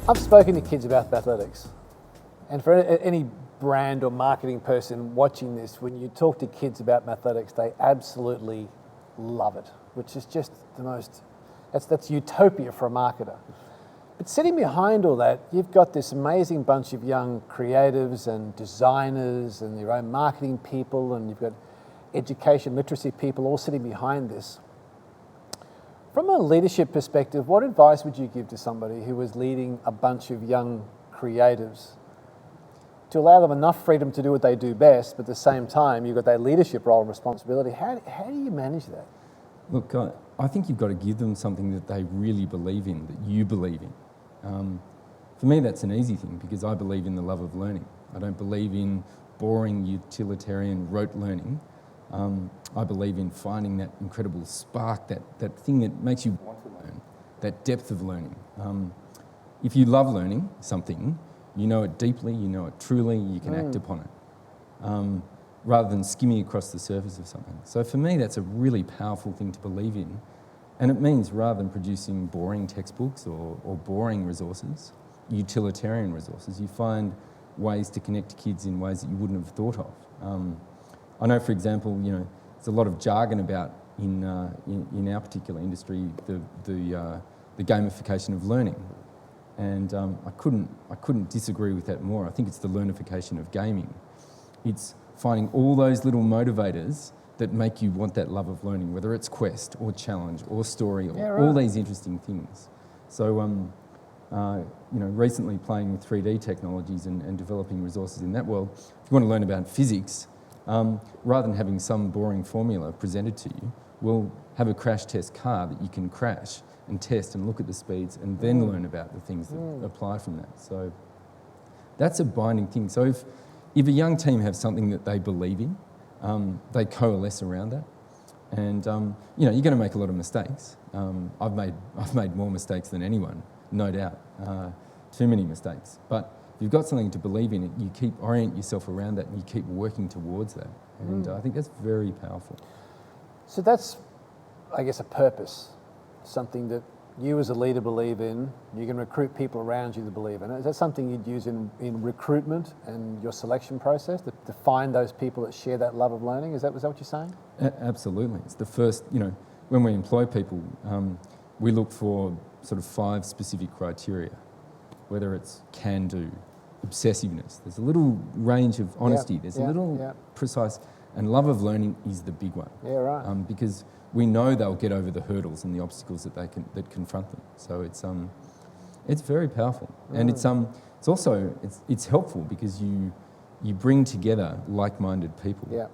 I've spoken to kids about athletics, and for any brand or marketing person watching this, when you talk to kids about athletics, they absolutely love it, which is just the most, that's utopia for a marketer. But sitting behind all that, you've got this amazing bunch of young creatives and designers and your own marketing people, and you've got education, literacy people all sitting behind this. From a leadership perspective, what advice would you give to somebody who was leading a bunch of young creatives to allow them enough freedom to do what they do best, but at the same time, you've got that leadership role and responsibility? How do you manage that? Look, I think you've got to give them something that they really believe in, that you believe in. For me, that's an easy thing because I believe in the love of learning. I don't believe in boring, utilitarian, rote learning. I believe in finding that incredible spark, that thing that makes you want to learn, that depth of learning. If you love learning something, you know it deeply, you know it truly, you can act upon it, rather than skimming across the surface of something. So for me, that's a really powerful thing to believe in. And it means rather than producing boring textbooks or boring resources, utilitarian resources, you find ways to connect to kids in ways that you wouldn't have thought of. I know, for example, there's a lot of jargon about in our particular industry the gamification of learning, and I couldn't disagree with that more. I think it's the learnification of gaming. It's finding all those little motivators that make you want that love of learning, whether it's quest or challenge or story or all these interesting things. So, recently playing with 3D technologies and developing resources in that world, if you want to learn about physics, rather than having some boring formula presented to you, we'll have a crash test car that you can crash and test and look at the speeds and then learn about the things that apply from that. So that's a binding thing. So if a young team have something that they believe in, they coalesce around that. And, you're going to make a lot of mistakes. I've made more mistakes than anyone, no doubt. Too many mistakes. But if you've got something to believe in it, you orient yourself around that and you keep working towards that. And I think that's very powerful. So that's, I guess, a purpose, something that you as a leader believe in. You can recruit people around you to believe in it. Is that something you'd use in recruitment and your selection process, to find those people that share that love of learning? Is that what you're saying? Absolutely. It's the first, when we employ people, we look for sort of 5 specific criteria, whether it's can-do, obsessiveness. There's a little range of honesty. There's a little precise, and love of learning is the big one. Yeah, right. Because we know they'll get over the hurdles and the obstacles that confront them. So it's very powerful, and it's also helpful because you bring together like-minded people. Yeah.